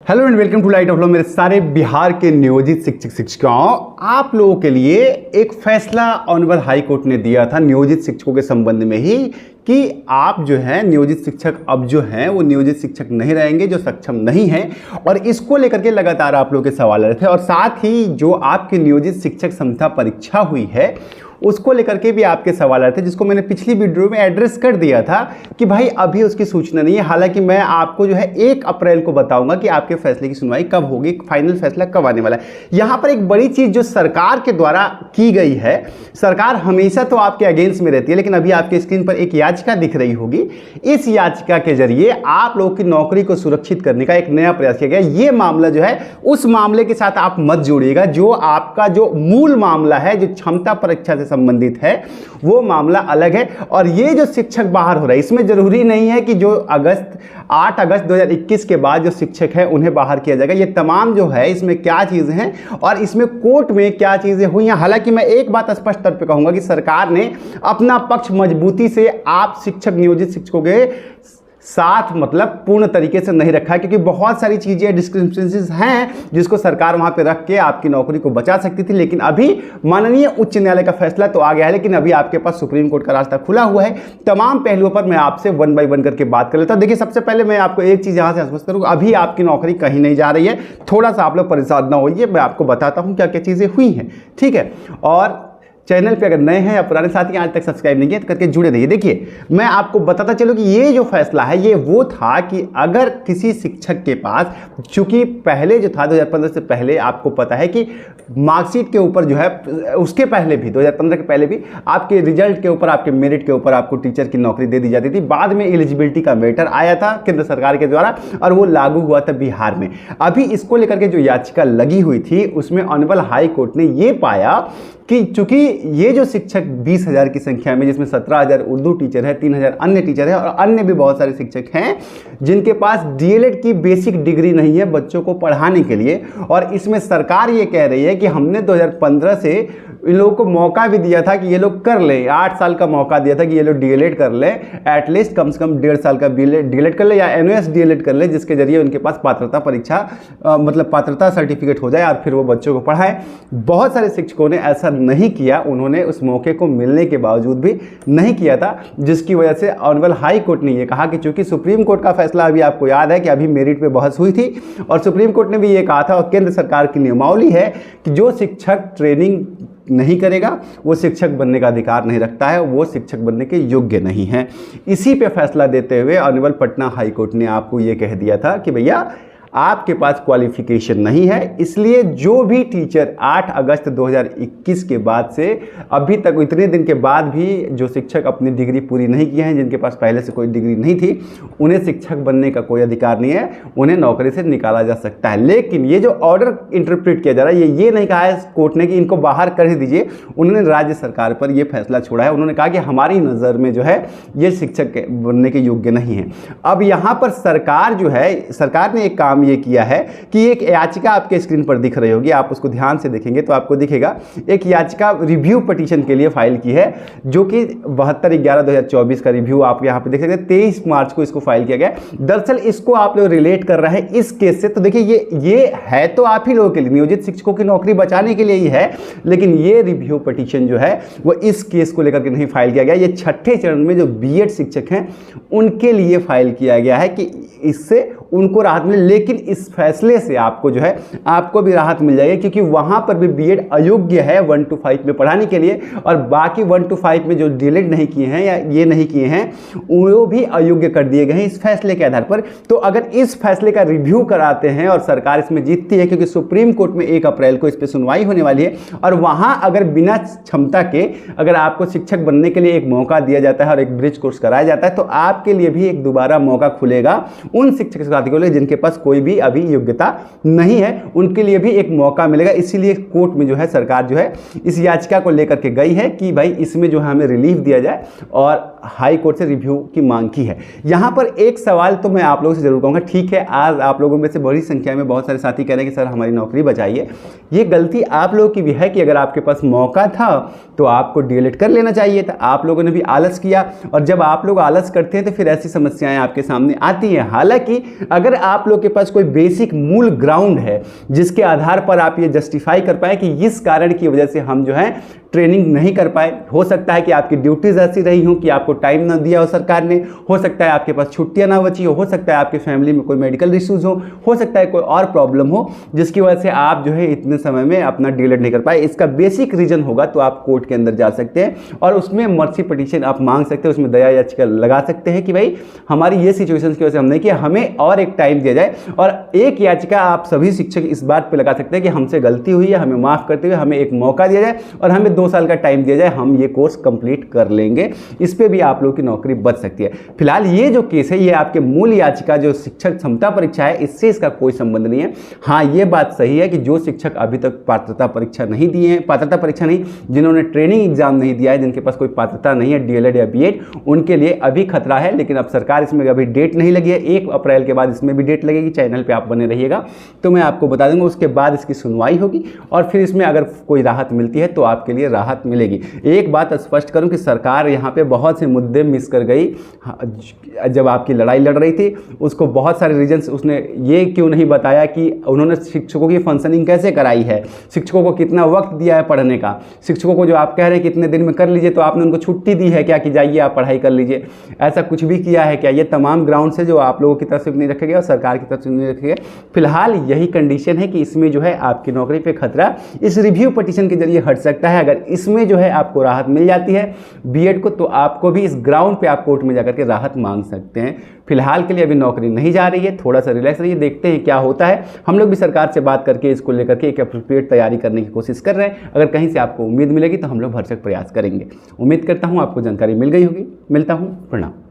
Hello and welcome to Light of Law. मेरे सारे बिहार के नियोजित शिक्षक शिक्षिकाओं, आप लोगों के लिए एक फैसला ऑनरेबल हाई कोर्ट ने दिया था नियोजित शिक्षकों के संबंध में ही कि आप जो है नियोजित शिक्षक अब जो हैं वो नियोजित शिक्षक नहीं रहेंगे जो सक्षम नहीं हैं। और इसको लेकर के लगातार आप लोगों के सवाल आ रहे थे और साथ ही जो आपकी नियोजित शिक्षक समता परीक्षा हुई है उसको लेकर के भी आपके सवाल आए थे, जिसको मैंने पिछली वीडियो में एड्रेस कर दिया था कि भाई अभी उसकी सूचना नहीं है। हालांकि मैं आपको जो है 1 अप्रैल को बताऊंगा कि आपके फैसले की सुनवाई कब होगी, फाइनल फैसला कब आने वाला है। यहां पर एक बड़ी चीज जो सरकार के द्वारा की गई है, सरकार हमेशा तो आपके अगेंस्ट में रहती है, लेकिन अभी आपके स्क्रीन पर एक याचिका दिख रही होगी। इस याचिका के जरिए आप लोगों की नौकरी को सुरक्षित करने का एक नया प्रयास किया गया। ये मामला जो है उस मामले के साथ आप मत जोड़िएगा जो आपका जो मूल मामला है, जो क्षमता परीक्षा से संबंधित है, वो मामला अलग है। और ये जो शिक्षक बाहर हो रहा है, इसमें जरूरी नहीं है कि जो 8 अगस्त 2021 के बाद जो शिक्षक है उन्हें बाहर किया जाएगा। ये तमाम जो है इसमें क्या चीजें हैं और इसमें कोर्ट में क्या चीजें हुई हैं। हालांकि मैं एक बात स्पष्ट तौर पे कहूंगा कि सरकार ने अपना पक्ष मजबूती से आप शिक्षक नियोजित शिक्षकों के साथ मतलब पूर्ण तरीके से नहीं रखा है, क्योंकि बहुत सारी चीजें डिस्क्रिपेंसीज हैं जिसको सरकार वहां पे रख के आपकी नौकरी को बचा सकती थी। लेकिन अभी माननीय उच्च न्यायालय का फैसला तो आ गया है, लेकिन अभी आपके पास सुप्रीम कोर्ट का रास्ता खुला हुआ है। तमाम पहलुओं पर मैं आपसे 1 बाय 1 करके बात कर लेता हूं। देखिए, सबसे पहले मैं आपको एक चीज यहां से आश्वस्त करूंगा, अभी आपकी नौकरी कहीं नहीं जा रही है। थोड़ा सा आप लोग परेशान ना होइए, मैं आपको बताता हूं क्या क्या चीजें हुई हैं, ठीक है। और चैनल पे अगर नए हैं या पुराने साथी आज तक सब्सक्राइब नहीं किया तो करके जुड़े रहिए। देखिए, मैं आपको बताता चलूं कि ये जो फैसला है ये वो था कि अगर किसी शिक्षक के पास, चूंकि पहले जो था 2015 से पहले आपको पता है कि मार्कशीट के ऊपर जो है, उसके पहले भी 2015 के पहले भी आपके रिजल्ट के ऊपर, आपके मेरिट के ऊपर आपको टीचर की नौकरी दे दी जाती थी। बाद में एलिजिबिलिटी का मैटर आया था केंद्र सरकार के द्वारा और वो लागू हुआ था बिहार में। अभी इसको लेकर के जो याचिका लगी हुई थी उसमें ऑनरेबल हाई कोर्ट ने ये पाया कि चूंकि ये जो शिक्षक 20,000 की संख्या में, जिसमें 17,000 उर्दू टीचर है, 3,000 अन्य टीचर है और अन्य भी बहुत सारे शिक्षक हैं जिनके पास डीएलएड की बेसिक डिग्री नहीं है बच्चों को पढ़ाने के लिए। और इसमें सरकार ये कह रही है कि हमने 2015 से इन लोगों को मौका भी दिया था कि ये लोग कर ले, 8 साल का मौका दिया था कि ये लोग डीएलएड कर ले, एटलीस्ट कम से कम 1.5 साल का डीएलएड कर ले या एनओएस डीएलएड कर ले, जिसके जरिए उनके पास पात्रता परीक्षा मतलब पात्रता सर्टिफिकेट हो जाए और फिर वो बच्चों को पढ़ाए। बहुत सारे शिक्षकों ने ऐसा नहीं किया, उन्होंने उस मौके को मिलने के बावजूद भी नहीं किया था, जिसकी वजह से ऑनरेबल हाई कोर्ट ने यह कहा कि चूंकि सुप्रीम कोर्ट का फैसला अभी आपको याद है कि अभी मेरिट पे बहस हुई थी और सुप्रीम कोर्ट ने भी ये कहा था और केंद्र सरकार की नियमावली है कि जो शिक्षक ट्रेनिंग नहीं करेगा वो शिक्षक बनने का अधिकार नहीं रखता है, वो शिक्षक बनने के योग्य नहीं है। इसी पे फैसला देते हुए ऑनरेबल पटना हाई कोर्ट ने आपको ये कह दिया था कि भैया आपके पास क्वालिफिकेशन नहीं है, इसलिए जो भी टीचर 8 अगस्त 2021 के बाद से अभी तक, इतने दिन के बाद भी जो शिक्षक अपनी डिग्री पूरी नहीं किए हैं, जिनके पास पहले से कोई डिग्री नहीं थी, उन्हें शिक्षक बनने का कोई अधिकार नहीं है, उन्हें नौकरी से निकाला जा सकता है। लेकिन ये जो ऑर्डर इंटरप्रेट किया जा रहा है, ये नहीं कहा है कोर्ट ने कि इनको बाहर कर ही दीजिए। उन्होंने राज्य सरकार पर यह फैसला छोड़ा है। उन्होंने कहा कि हमारी नज़र में जो है ये शिक्षक बनने के योग्य नहीं है। अब यहाँ पर सरकार जो है, सरकार ने एक काम ये किया है कि एक याचिका आपके स्क्रीन पर दिख रही होगी, आप उसको ध्यान से देखेंगे तो आपको दिखेगा एक याचिका रिव्यू पिटीशन के लिए फाइल की है, जो कि 72/11/2024 का रिव्यू आप यहां पे देख सकते हैं। 23 मार्च को इसको फाइल किया गया। दरअसल इसको आप लोग रिलेट कर रहे हैं इस केस से। तो देखिए, ये है तो आप ही लोगों के लिए, नियोजित शिक्षकों की नौकरी बचाने के लिए ही है, लेकिन ये रिव्यू पिटीशन जो है वो इस केस को लेकर के नहीं फाइल किया गया। ये 6ठे चरण में जो बीएड शिक्षक हैं उनके लिए फाइल किया गया है कि इससे उनको राहत मिले। लेकिन इस फैसले से आपको जो है आपको भी राहत मिल जाएगी, क्योंकि वहां पर भी बीएड अयोग्य है 1 to 5 में पढ़ाने के लिए, और बाकी 1 to 5 में जो डीएलएड नहीं किए हैं या ये नहीं किए हैं वो भी अयोग्य कर दिए गए हैं इस फैसले के आधार पर। तो अगर इस फैसले का रिव्यू कराते हैं और सरकार इसमें जीतती है, क्योंकि सुप्रीम कोर्ट में 1 अप्रैल को इस पर सुनवाई होने वाली है, और वहां अगर बिना क्षमता के अगर आपको शिक्षक बनने के लिए एक मौका दिया जाता है और एक ब्रिज कोर्स कराया जाता है, तो आपके लिए भी एक दोबारा मौका खुलेगा उन शिक्षक साथियों के लिए जिनके पास कोई भी अभी योग्यता नहीं है, उनके लिए भी एक मौका मिलेगा। इसीलिए कोर्ट में जो है सरकार जो है इस याचिका को लेकर के गई है कि भाई इसमें जो है हमें रिलीफ दिया जाए, और हाई कोर्ट से रिव्यू की मांग की है। यहां पर एक सवाल तो मैं आप लोगों से जरूर कहूंगा, ठीक है आज आप लोगों में से बड़ी संख्या में बहुत सारे साथी कह रहे हैं कि सर हमारी नौकरी बचाइए। ये गलती आप लोगों की भी है कि अगर आपके पास मौका था तो आपको डीएलएड कर लेना चाहिए था। आप लोगों ने भी आलस किया, और जब आप लोग आलस करते हैं तो फिर ऐसी समस्याएं आपके सामने आती हैं। हालांकि अगर आप लोग के पास कोई बेसिक मूल ग्राउंड है जिसके आधार पर आप ये जस्टिफाई कर पाए कि इस कारण की वजह से हम जो है ट्रेनिंग नहीं कर पाए, हो सकता है कि आपकी ड्यूटीज ऐसी रही हो कि आपको टाइम ना दिया हो सरकार ने, हो सकता है आपके पास छुट्टियां ना बची हो सकता है आपके फैमिली में कोई मेडिकल इश्यूज हो सकता है कोई और प्रॉब्लम हो जिसकी वजह से आप जो है इतने समय में अपना डीलेट नहीं कर पाए। इसका बेसिक रीजन होगा तो आप कोर्ट के अंदर जा सकते हैं और उसमें मर्सी पिटीशन आप मांग सकते हैं, उसमें दया याचिका लगा सकते हैं कि भाई हमारी ये सिचुएशन की वजह से हम नहीं किया, हमें और एक टाइम दिया जाए। और एक याचिका आप सभी शिक्षक इस बात पर लगा सकते हैं कि हमसे गलती हुई है, हमें माफ करते हुए हमें एक मौका दिया जाए और हमें 2 साल का टाइम दिया जाए, हम ये कोर्स कंप्लीट कर लेंगे। इस पे भी आप लोगों की नौकरी बच सकती है। फिलहाल ये जो केस है ये आपके मूल याचिका जो शिक्षक क्षमता परीक्षा है इससे इसका कोई संबंध नहीं है। हाँ, ये बात सही है कि जो शिक्षक अभी तक पात्रता परीक्षा नहीं दिए हैं, पात्रता परीक्षा नहीं, जिन्होंने ट्रेनिंग एग्जाम नहीं दिया है, जिनके पास कोई पात्रता नहीं है डीएलएड या बीएड, उनके लिए अभी खतरा है। लेकिन अब सरकार इसमें अभी डेट नहीं लगी है, 1 अप्रैल के बाद इसमें भी डेट लगेगी। चैनल पर आप बने रहिएगा तो मैं आपको बता दूंगा, उसके बाद इसकी सुनवाई होगी और फिर इसमें अगर कोई राहत मिलती है तो आपके लिए राहत मिलेगी। एक बात स्पष्ट करूं कि सरकार यहाँ पे बहुत से मुद्दे मिस कर गई। जब आपकी लड़ाई लड़ रही थी उसको बहुत सारे रीजंस, उसने ये क्यों नहीं बताया कि उन्होंने शिक्षकों की फंक्शनिंग कैसे कराई है, शिक्षकों को कितना वक्त दिया है पढ़ने का, शिक्षकों को जो आप कह रहे हैं कितने दिन में कर लीजिए तो आपने उनको छुट्टी दी है क्या कि जाइए आप पढ़ाई कर लीजिए, ऐसा कुछ भी किया है क्या? ये तमाम ग्राउंड से जो आप लोगों की तरफ से नहीं रखे गए और सरकार की तरफ से नहीं रखे गए। फिलहाल यही कंडीशन है कि इसमें जो है आपकी नौकरी पर खतरा इस रिव्यू पिटीशन के जरिए हट सकता है। अगर इसमें जो है आपको राहत मिल जाती है बीएड को तो आपको भी इस ग्राउंड पे आप कोर्ट में जाकर के राहत मांग सकते हैं। फिलहाल के लिए अभी नौकरी नहीं जा रही है, थोड़ा सा रिलैक्स रहिए, देखते हैं क्या होता है। हम लोग भी सरकार से बात करके इसको लेकर के एक एप्रोप्रिएट तैयारी करने की कोशिश कर रहे हैं। अगर कहीं से आपको उम्मीद मिलेगी तो हम लोग भरसक प्रयास करेंगे। उम्मीद करता हूँ आपको जानकारी मिल गई होगी। मिलता हूँ, प्रणाम।